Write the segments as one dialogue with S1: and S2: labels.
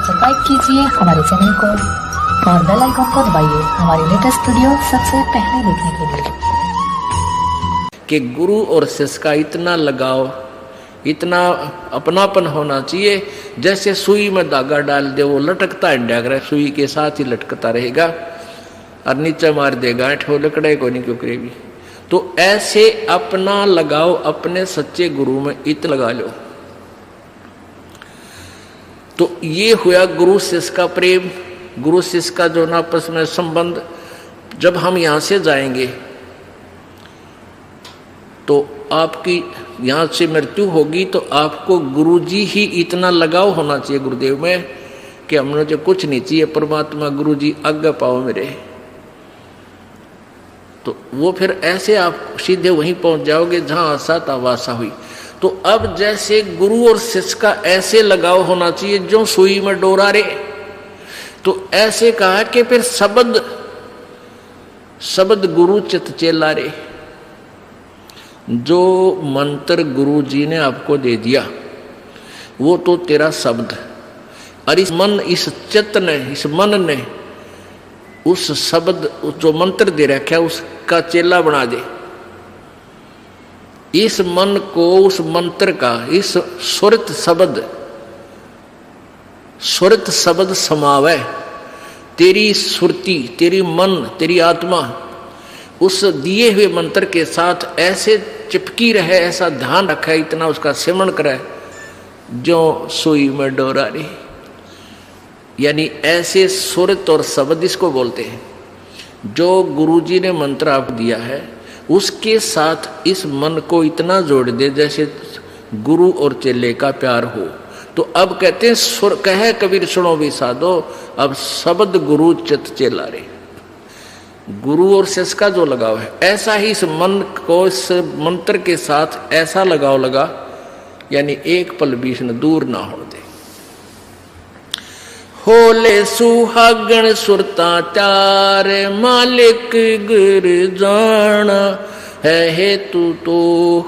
S1: Subscribe कीजिए हमारे channel को और बेल आइकन को दबाइए हमारी लेटेस्ट वीडियो सबसे पहले देखने के लिए।
S2: कि गुरु और शिष्य का इतना लगाव, इतना अपनापन होना चाहिए, जैसे सुई में धागा डाल दे वो लटकता है, सुई के साथ ही लटकता रहेगा और नीचे मार देगा ऐठो लकड़े को नहीं क्यों करेगी। तो ऐसे अपना लगाओ अपने सच्चे गुरु में इत लगा लो। तो ये हुआ गुरु शिष्य का प्रेम, गुरु शिष्य का जो आपस में संबंध। जब हम यहां से जाएंगे तो आपकी यहां से मृत्यु होगी तो आपको गुरुजी ही इतना लगाव होना चाहिए गुरुदेव में कि हमने जो कुछ नहीं चाहिए, परमात्मा गुरुजी आज्ञा पाओ मेरे। तो वो फिर ऐसे आप सीधे वहीं पहुंच जाओगे जहां आशा था वासा हुई। तो अब जैसे गुरु और शिष्य का ऐसे लगाव होना चाहिए जो सुई में डोरा रे। तो ऐसे कहा कि फिर शब्द गुरु चित चेला रे। जो मंत्र गुरु जी ने आपको दे दिया वो तो तेरा शब्द, और इस चित्त ने, इस मन ने उस शब्द जो मंत्र दे रखा है उसका चेला बना दे। इस मन को उस मंत्र का, इस सुरत शब्द समावे। तेरी सुरती, तेरी मन, तेरी आत्मा उस दिए हुए मंत्र के साथ ऐसे चिपकी रहे, ऐसा ध्यान रखे, इतना उसका सेवन करे जो सुई में डोरा रे। यानी ऐसे सुरत और शब्द इसको बोलते हैं। जो गुरुजी ने मंत्र आपको दिया है उसके साथ इस मन को इतना जोड़ दे जैसे गुरु और चेले का प्यार हो। तो अब कहते हैं सुर कहे कबीर सुनो भी साधो, अब शब्द गुरु चित चेला रे। गुरु और शिष्य का जो लगाव है ऐसा ही इस मन को इस मंत्र के साथ ऐसा लगाव लगा, यानी एक पल बीच न दूर ना हो दे। होले सुहागण सुरता चार मालिक गुर जाना है हेतु तो।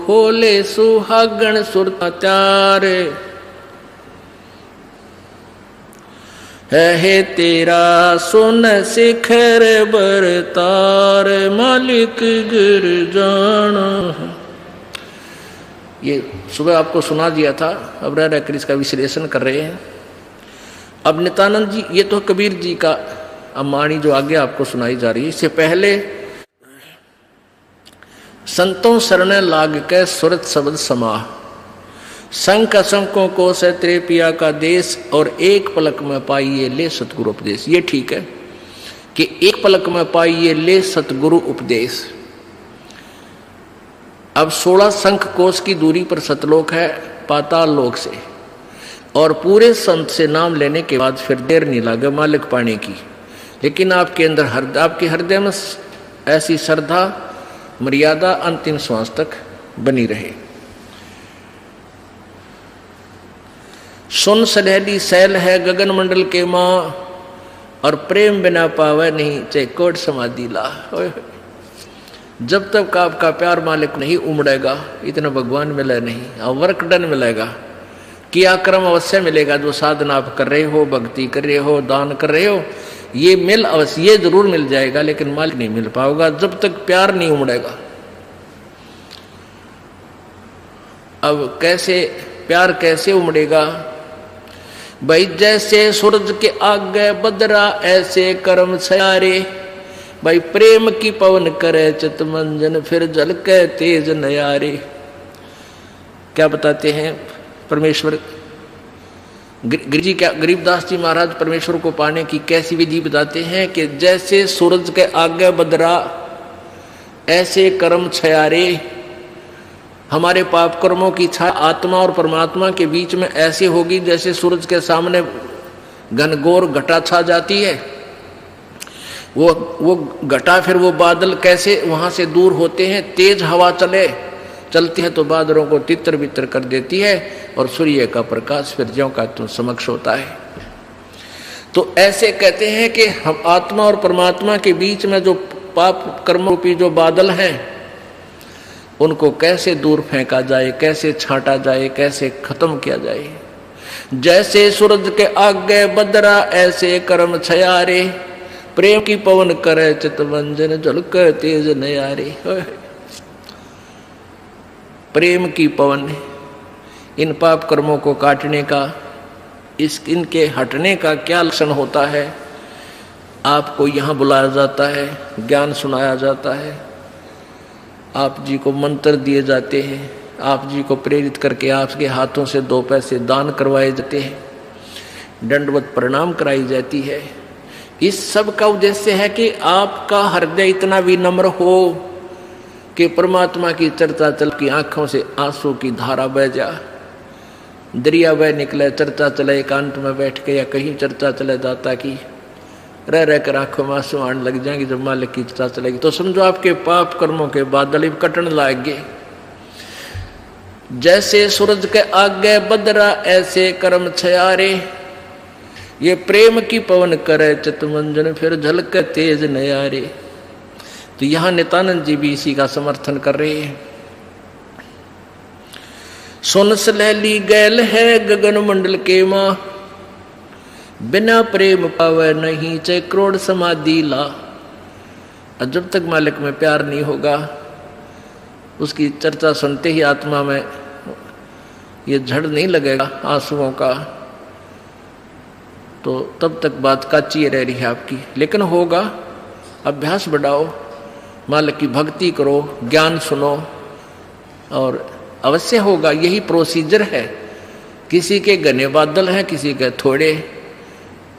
S2: होले सुहागण सुरता चार है तेरा सुन शिखर बरतार मालिक गिर जाना। ये सुबह आपको सुना दिया था, अब रह रहकर इसका विश्लेषण कर रहे हैं। अब नित्यानंद जी, ये तो कबीर जी का अमाणी जो आगे आपको सुनाई जा रही है। इससे पहले संतों शरण लाग के सुरत शब्द समाह, शंख शंकों को से तेरे पिया का देश और एक पलक में पाइए ले सतगुरु उपदेश। ये ठीक है कि एक पलक में पाइए ले सतगुरु उपदेश। अब 16 शंख कोश की दूरी पर सतलोक है पाताल लोक से, और पूरे संत से नाम लेने के बाद फिर देर नहीं लगे मालिक पाने की। लेकिन आपके अंदर आपके हृदय में ऐसी श्रद्धा मर्यादा अंतिम श्वास तक बनी रहे। सुन सलहली सैल है गगन मंडल के माँ, और प्रेम बिना पावे नहीं चाहे कोट समाधि ला। जब तक आपका प्यार मालिक नहीं उमड़ेगा इतना भगवान मिले नहीं। और वर्क डन मिलेगा, किया कर्म अवश्य मिलेगा। जो साधना आप कर रहे हो, भक्ति कर रहे हो, दान कर रहे हो, ये मिल अवश्य, ये जरूर मिल जाएगा, लेकिन मालिक नहीं मिल पाओगा जब तक प्यार नहीं उमड़ेगा। अब कैसे प्यार कैसे उमड़ेगा भाई? जैसे सूरज के आगे बदरा ऐसे कर्म सयारे। भाई प्रेम की पवन करे चित मंजन फिर जल के तेज नयारे। क्या बताते हैं परमेश्वर गरीबदास जी महाराज परमेश्वर को पाने की कैसी विधि बताते हैं कि जैसे सूरज के आगे बदरा ऐसे कर्म छयारे। हमारे पाप कर्मों की छाया आत्मा और परमात्मा के बीच में ऐसे होगी जैसे सूरज के सामने घनघोर घटा छा जाती है। वो घटा, फिर वो बादल कैसे वहां से दूर होते हैं। तेज हवा चलती है तो बादलों को तितर बितर कर देती है, और सूर्य का प्रकाश फिर ज्यों का तुम समक्ष होता है। तो ऐसे कहते हैं कि हम आत्मा और परमात्मा के बीच में जो पाप कर्म रूपी जो बादल हैं उनको कैसे दूर फेंका जाए, कैसे छांटा जाए, कैसे खत्म किया जाए। जैसे सूरज के आगे बदरा ऐसे कर्म छयारे, प्रेम की पवन करे चितवंजन झलक तेज नयारे। प्रेम की पवन इन पाप कर्मों को काटने का, इनके हटने का क्या लक्षण होता है? आपको यहाँ बुलाया जाता है, ज्ञान सुनाया जाता है, आप जी को मंत्र दिए जाते हैं, आप जी को प्रेरित करके आपके हाथों से 2 पैसे दान करवाए जाते हैं, दंडवत प्रणाम कराई जाती है। इस सब का उद्देश्य है कि आपका हृदय इतना विनम्र हो कि परमात्मा की चर्चा चल की आंखों से आंसू की धारा बह जा, दरिया बह निकले, चर्चा चले एकांत में बैठ के या कहीं चर्चा चले दाता की, रह कर आंखों में आंसू आने लग जाएंगे। जब मालिक की चर्चा चलेगी तो समझो आपके पाप कर्मों के बादल कटन लागे। जैसे सूरज के आगे बदरा ऐसे कर्म छयारे, ये प्रेम की पवन करे चितमंजन फिर झलक तेज नयारे। तो यहां नित्यानंद जी भी इसी का समर्थन कर रहे हैं। सुन सलैली गैल है गगन मंडल के मां, बिना प्रेम पावे नहीं चाहे करोड़ समाधि ला। और जब तक मालिक में प्यार नहीं होगा, उसकी चर्चा सुनते ही आत्मा में ये झड़ नहीं लगेगा आंसुओं का, तो तब तक बात काची रह रही है आपकी। लेकिन होगा, अभ्यास बढ़ाओ, मालिक की भक्ति करो, ज्ञान सुनो और अवश्य होगा। यही प्रोसीजर है। किसी के घने बादल हैं, किसी के थोड़े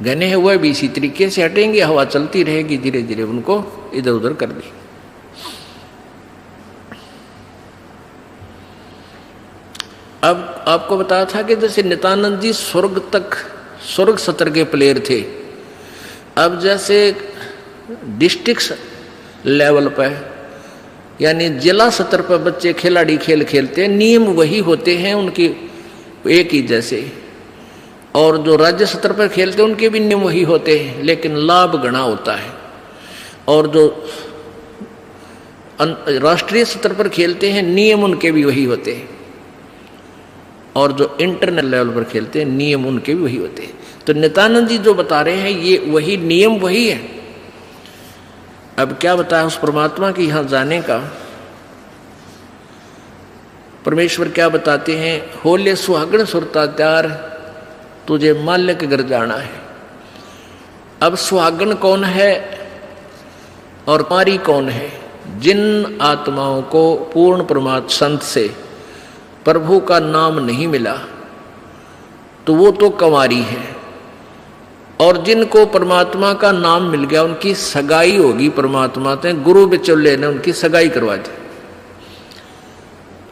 S2: घने हुए भी इसी तरीके से हटेंगे, हवा चलती रहेगी, धीरे धीरे उनको इधर उधर कर दी। अब आपको बताया था कि जैसे नित्यानंद जी स्वर्ग सत्र के प्लेयर थे। अब जैसे डिस्ट्रिक्ट लेवल पर यानी जिला स्तर पर बच्चे खिलाड़ी खेल खेलते हैं, नियम वही होते हैं उनकी एक ही जैसे, और जो राज्य स्तर पर खेलते हैं उनके भी नियम वही होते हैं, लेकिन लाभ गणा होता है। और जो राष्ट्रीय स्तर पर खेलते हैं नियम उनके भी वही होते हैं, और जो इंटरनेशनल लेवल पर खेलते हैं नियम उनके भी वही होते हैं। तो नित्यानंद जी जो बता रहे हैं ये वही नियम वही है। अब क्या बताया उस परमात्मा की यहाँ जाने का? परमेश्वर क्या बताते हैं? होले सुहागण सुरता त्यार, तुझे माल्य के घर जाना है। अब सुहागण कौन है और कुंवारी कौन है? जिन आत्माओं को पूर्ण परमात्मा संत से प्रभु का नाम नहीं मिला तो वो तो कुंवारी है, और जिनको परमात्मा का नाम मिल गया उनकी सगाई होगी परमात्मा से, गुरु बिचौले ने उनकी सगाई करवा दी।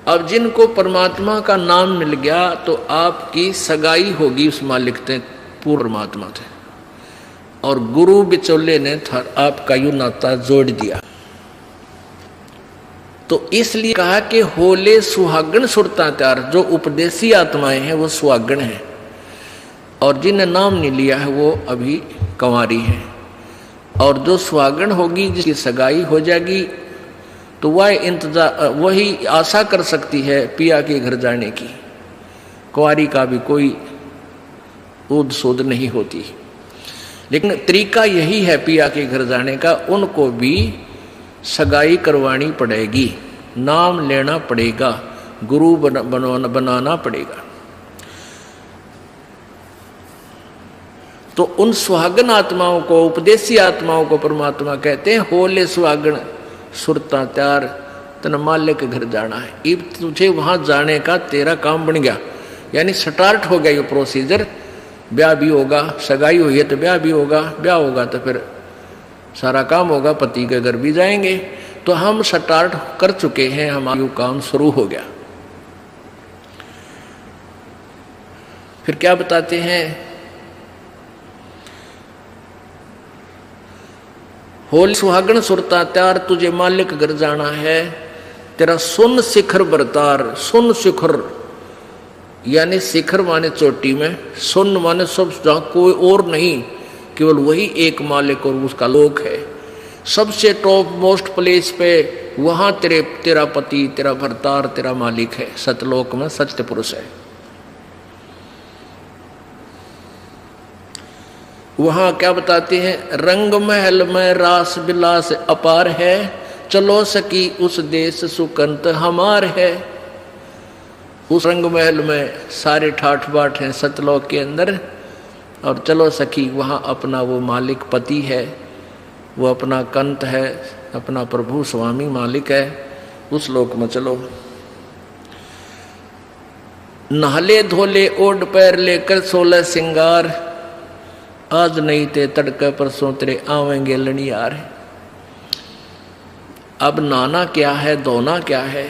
S2: अब जिनको परमात्मा का नाम मिल गया तो आपकी सगाई होगी उस मालिक से, पूर्ण परमात्मा से, और गुरु बिचौले ने आपका यू नाता जोड़ दिया। तो इसलिए कहा कि होले सुहागण सुरता त्यार, जो उपदेशी आत्माएं हैं वो सुहागण हैं, और जिन्हें नाम नहीं लिया है वो अभी कुंवारी है। और जो सुहागण होगी जिसकी सगाई हो जाएगी तो वह इंतजार वही आशा कर सकती है पिया के घर जाने की। कुंवारी का भी कोई ऊद सूद नहीं होती, लेकिन तरीका यही है पिया के घर जाने का, उनको भी सगाई करवानी पड़ेगी, नाम लेना पड़ेगा, गुरु बनाना पड़ेगा। तो उन सुहागन आत्माओं को, उपदेशी आत्माओं को परमात्मा कहते हैं होले सुहागन सुरता त्यार, तन माल्य के घर जाना है। अब तुझे वहां जाने का तेरा काम बन गया, यानी स्टार्ट हो गया ये प्रोसीजर। ब्याह भी होगा, सगाई हुई है तो ब्याह भी होगा, ब्याह होगा तो फिर सारा काम होगा, पति के घर भी जाएंगे। तो हम स्टार्ट कर चुके हैं, हमारा काम शुरू हो गया। फिर क्या बताते हैं? होली सुहागण सुरता त्यार, तुझे मालिक घर जाना है, तेरा सुन शिखर बरतार। सुन शिखर यानी शिखर माने चोटी में, सुन माने सब जहां कोई और नहीं, केवल वही एक मालिक और उसका लोक है। सबसे टॉप मोस्ट प्लेस पे वहां तेरा पति, तेरा भरतार, तेरा मालिक है। सतलोक में सत्य पुरुष है। वहां क्या बताते हैं, रंग महल में रास विलास अपार है, चलो सकी उस देश सुकंत हमार है। उस रंग महल में सारे ठाठ बाट हैं सतलोक के अंदर, और चलो सखी वहां अपना वो मालिक पति है, वो अपना कंत है, अपना प्रभु स्वामी मालिक है, उस लोक में चलो। नहले धोले ओढ़ पैर लेकर 16 सिंगार, आज नहीं थे तड़के परसों तेरे आवेंगे लनियार। अब नहाना क्या है, धोना क्या है,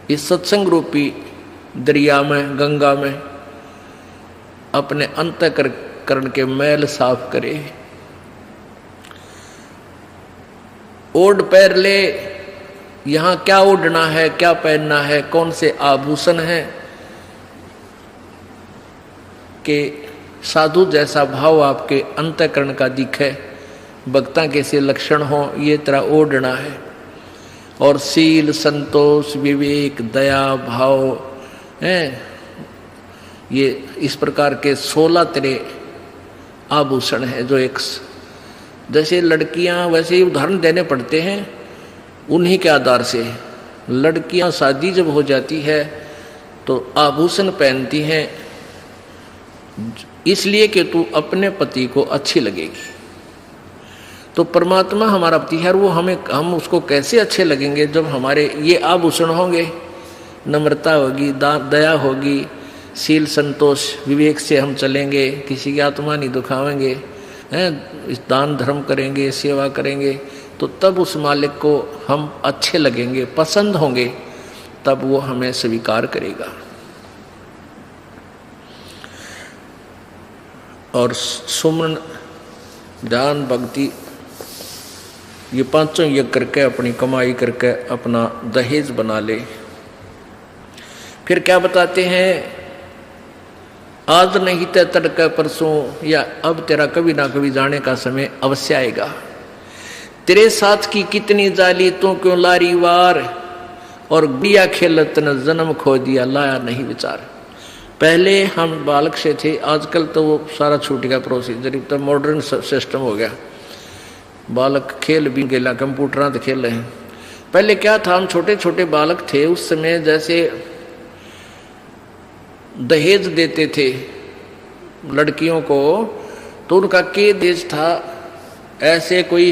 S2: इस सत्संग रूपी दरिया में, गंगा में अपने अंतःकरण के मैल साफ करे। ओढ़ पैर ले, यहां क्या ओढ़ना है, क्या पहनना है, कौन से आभूषण है कि साधु जैसा भाव आपके अंतःकरण का दिखे, भक्ता के से लक्षण हो, ये तरह ओढ़ना है। और सील, संतोष, विवेक, दया भाव हैं, ये इस प्रकार के 16 तरह आभूषण है जो एक जैसे लड़कियां वैसे ही उदाहरण देने पड़ते हैं उन्हीं के आधार से। लड़कियां शादी जब हो जाती है तो आभूषण पहनती हैं इसलिए कि तू अपने पति को अच्छी लगेगी। तो परमात्मा हमारा पति है, वो हम उसको कैसे अच्छे लगेंगे जब हमारे ये आभूषण होंगे, नम्रता होगी, दया होगी, शील, संतोष, विवेक से हम चलेंगे, किसी की आत्मा नहीं दुखावेंगे, हैं, दान धर्म करेंगे, सेवा करेंगे, तो तब उस मालिक को हम अच्छे लगेंगे, पसंद होंगे, तब वो हमें स्वीकार करेगा। और सुमन, ध्यान, भक्ति, ये पांचों यज्ञ करके अपनी कमाई करके अपना दहेज बना ले। फिर क्या बताते हैं, आज नहीं तो तड़के परसों, या अब तेरा कभी ना कभी जाने का समय अवश्य आएगा। तेरे साथ की कितनी जाली तो क्यों लारी वार, और गुड़िया खेलत न जन्म खो दिया लाया नहीं विचार। पहले हम बालक से थे, आजकल तो वो सारा छूट गया प्रोसीजर, तो मॉडर्न सिस्टम हो गया, बालक खेल भी गेला, कंप्यूटर तो खेल रहे हैं। पहले क्या था, हम छोटे छोटे बालक थे, उस समय जैसे दहेज देते थे लड़कियों को, तो उनका के देश था, ऐसे कोई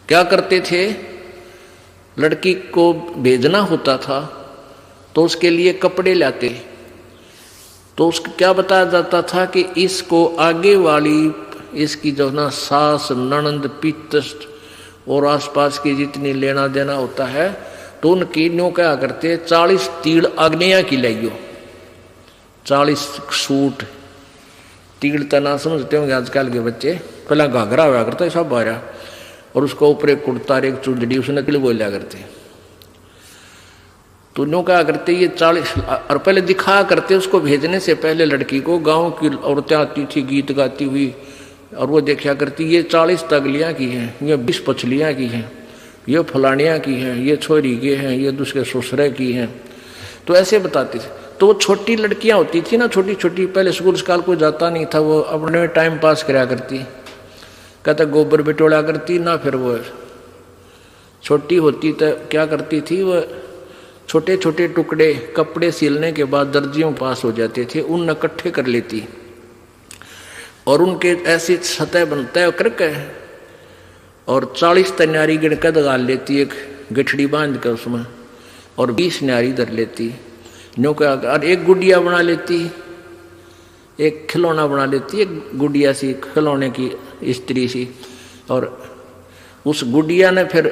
S2: क्या करते थे, लड़की को भेजना होता था तो उसके लिए कपड़े लाते, तो उसको क्या बताया जाता था कि इसको आगे वाली इसकी जो ना सास, ननंद, पितृष्ट और आसपास की जितनी लेना देना होता है, तो उनकी न्यों क्या करते, 40 तीड़ आग्नेया की लाइयो, 40 सूट। तीड़ तना समझते होंगे आजकल के बच्चे, पहला घाघरा हुआ करता है सब बारह, और उसको ऊपर एक कुर्ता, एक चुंदड़ी, उसने नकली बोलिया करते। तो न्यों क्या करते, ये 40, और पहले दिखाया करते उसको भेजने से पहले लड़की को, गांव की औरतें आती थी गीत गाती हुई, और वो देखा करती ये 40 तगलियाँ की हैं, ये 20 पछलियाँ की हैं, ये फलानियाँ की हैं, ये छोरी की हैं, ये दूसरे ससुरे की हैं, तो ऐसे बताते थे। तो वो छोटी लड़कियाँ होती थी ना, छोटी छोटी, पहले स्कूल स्काल कोई जाता नहीं था, वो अपने में टाइम पास कराया करती, कहता गोबर बिटोड़ा करती ना। फिर वो छोटी होती तो क्या करती थी, वो छोटे छोटे टुकड़े कपड़े सिलने के बाद दर्जियों पास हो जाते थे, उन इकट्ठे कर लेती और उनके ऐसी सतह बनता करके, और 40 तन्यारी गिनकर दगाल लेती, एक गठड़ी बांध कर उसमें, और 20 न्यारी धर लेती, न्यों का, और एक गुड़िया बना लेती, एक खिलौना बना लेती, एक गुड़िया सी खिलौने की स्त्री सी, और उस गुड़िया ने फिर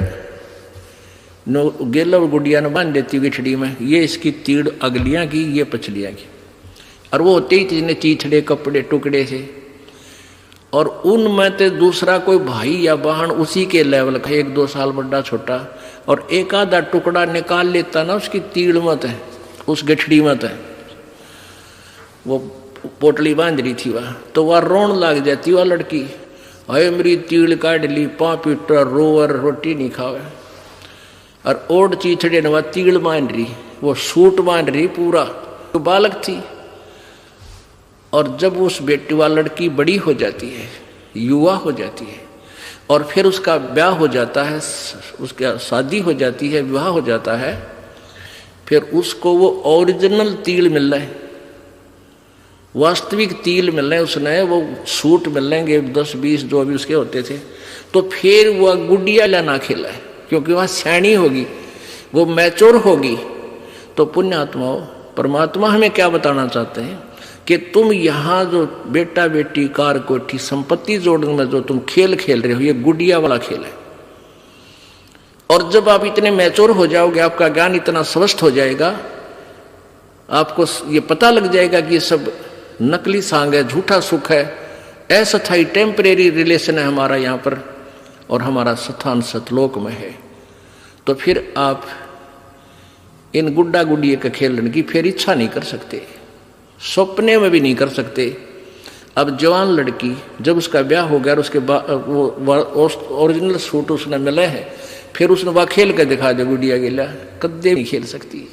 S2: गेला और गुड़िया ने बांध देती गठड़ी में, ये इसकी तीड़ अगलियाँ की, ये पछलियाँ की, और वो होते ही जिन्हें चीथड़े कपड़े टुकड़े से, और उनमें तो दूसरा कोई भाई या बहन उसी के लेवल का, 1-2 साल बड़ा छोटा, और एक आधा टुकड़ा निकाल लेता ना उसकी तीड़ मत है, उस गठड़ी मत है, वो पोटली बांध रही थी वह, तो वह रोन लग जाती वह लड़की, अरे मेरी तीड़ काट ली, पापीटा रोवर रोटी नहीं खावे, और ओढ़ चीथड़े ने वह तीड़ बांध रही, वो सूट बांध रही पूरा, तो बालक थी। और जब उस बेटी वाली लड़की बड़ी हो जाती है, युवा हो जाती है, और फिर उसका ब्याह हो जाता है, उसका शादी हो जाती है, विवाह हो जाता है, फिर उसको वो ओरिजिनल तिल मिल रहा है, वास्तविक तिल मिल रहे हैं, उसने वो सूट मिल लेंगे 10-20 जो भी उसके होते थे, तो फिर वह गुड़िया लाना खेला है, क्योंकि वह सैनी होगी, वो मैच्योर होगी। तो पुण्यात्माओं, परमात्मा हमें क्या बताना चाहते हैं कि तुम यहाँ जो बेटा बेटी कार कोठी संपत्ति जोड़ने में जो तुम खेल खेल रहे हो, ये गुड़िया वाला खेल है। और जब आप इतने मैच्योर हो जाओगे, आपका ज्ञान इतना स्वस्थ हो जाएगा, आपको ये पता लग जाएगा कि ये सब नकली सांग है, झूठा सुख है, अस्थायी टेम्परेरी रिलेशन है हमारा यहाँ पर, और हमारा स्थान सतलोक में है। तो फिर आप इन गुड्डा गुड़िया के खेलने की फिर इच्छा नहीं कर सकते, सपने में भी नहीं कर सकते। अब जवान लड़की जब उसका ब्याह हो गया और उसके बाद वो ओरिजिनल सूट उसने मिले हैं, फिर उसने वह खेल कर दिखा दे गुड़िया गिला, कदे नहीं खेल सकती।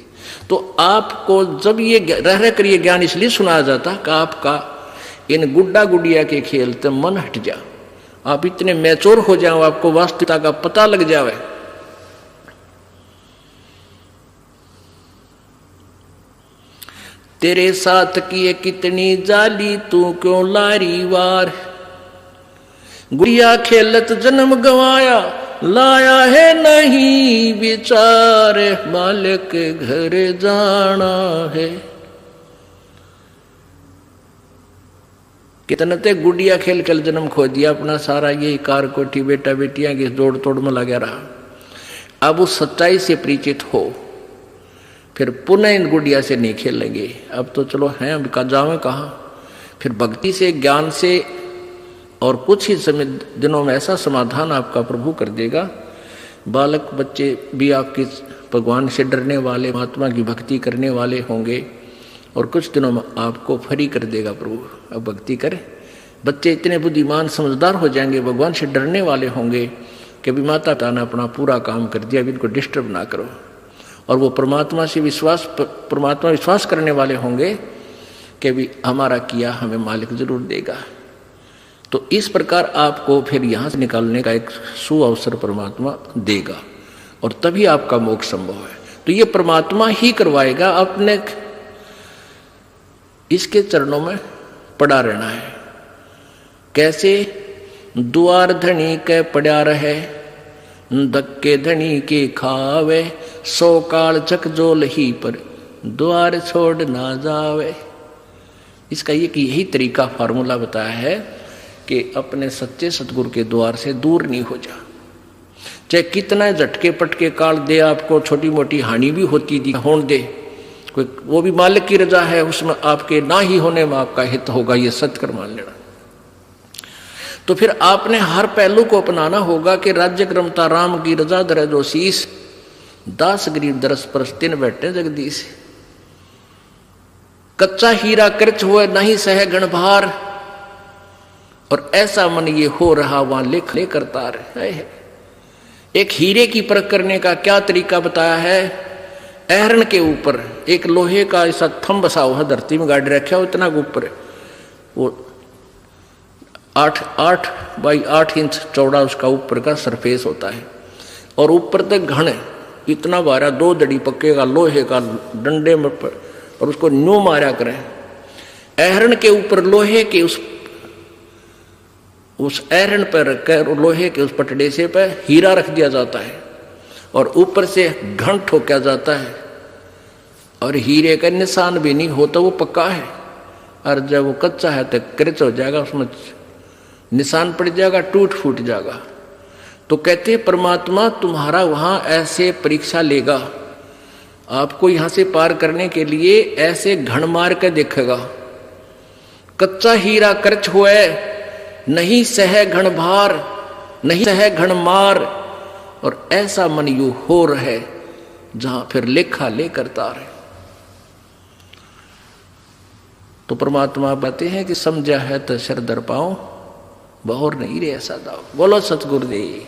S2: तो आपको जब ये रह कर ये ज्ञान इसलिए सुनाया जाता कि आपका इन गुड्डा गुड़िया के खेल से मन हट जा, आप इतने मैच्योर हो जाओ, आपको वास्तविकता का पता लग जावे। तेरे साथ किए कितनी जाली, तू क्यों लारी वार, गुड़िया खेलत जन्म गवाया, लाया है नहीं विचार, मालिक के घर जाना है। कितने ते गुड़िया खेल खेल जन्म खो दिया अपना सारा, ये कार कोठी बेटा बेटियां की जोड़ तोड़ में लगा रहा। अब उस सच्चाई से परिचित हो, फिर पुनः इन गुड़िया से नहीं खेलेंगे। अब तो चलो हैं, अब का जावे कहाँ, फिर भक्ति से ज्ञान से और कुछ ही समय दिनों में ऐसा समाधान आपका प्रभु कर देगा। बालक बच्चे भी आपके भगवान से डरने वाले, महात्मा की भक्ति करने वाले होंगे, और कुछ दिनों में आपको फ्री कर देगा प्रभु। अब भक्ति करें, बच्चे इतने बुद्धिमान समझदार हो जाएंगे, भगवान से डरने वाले होंगे कि भी माता पिता ने अपना पूरा काम कर दिया, अभी इनको डिस्टर्ब ना करो। और वो परमात्मा विश्वास करने वाले होंगे कि भी हमारा किया हमें मालिक जरूर देगा। तो इस प्रकार आपको फिर यहाँ से निकालने का एक सुअवसर परमात्मा देगा, और तभी आपका मोक्ष संभव है। तो ये परमात्मा ही करवाएगा, अपने इसके चरणों में पड़ा रहना है। कैसे? द्वार धनी के पड़ा रहे, धक्के धनी के खावे, 100 काल चकजोल ही पर द्वार छोड़ ना जावे। इसका यही तरीका फार्मूला बताया है कि अपने सच्चे सतगुरु के द्वार से दूर नहीं हो जा। चाहे कितना झटके पटके काल दे, आपको छोटी मोटी हानि भी होती होने दे, कोई वो भी मालिक की रजा है, उसमें आपके ना ही होने में आपका हित होगा, ये सत्य कर मान लेना। तो फिर आपने हर पहलू को अपनाना होगा कि राज्य क्रमता राम की रजा धरे जो शीस, दास गरीब दरस परस तिन बैठे जगदीश। कच्चा हीरा कृच हुए नहीं सह गण भार, और ऐसा मन ये हो रहा वहां लेख ले करता रहे। एक हीरे की परख करने का क्या तरीका बताया है? ऐरण के ऊपर एक लोहे का ऐसा थंब बसा हुआ, धरती में गाड़ रखा हो, इतना ऊपर वो 8 बाई 8 इंच चौड़ा उसका ऊपर का सरफेस होता है, और ऊपर तक घन इतना बारा 2 दड़ी पक्के का लोहे का डंडे में, और उसको न्यू मारा करें। ऐरण के ऊपर लोहे के उस ऐरण पर रखकर लोहे के उस पटड़े से पर हीरा रख दिया जाता है, और ऊपर से घन ठोका जाता है, और हीरे का निशान भी नहीं होता, वो पक्का है। और जब वो कच्चा है तो कृच हो जाएगा, उसमें निशान पड़ जाएगा, टूट फूट जाएगा। तो कहते परमात्मा तुम्हारा वहां ऐसे परीक्षा लेगा, आपको यहां से पार करने के लिए ऐसे घण मार के देखेगा। कच्चा हीरा कर्च हुए, नहीं सह घण भार, नहीं सह घण मार, और ऐसा मन यू हो रहे जहां फिर लेखा ले करता रहे। तो परमात्मा बताते हैं कि समझा है तो शर दर पाओ, बहुर नहीं रे ऐसा दाओ। बोलो सतगुरुदेव।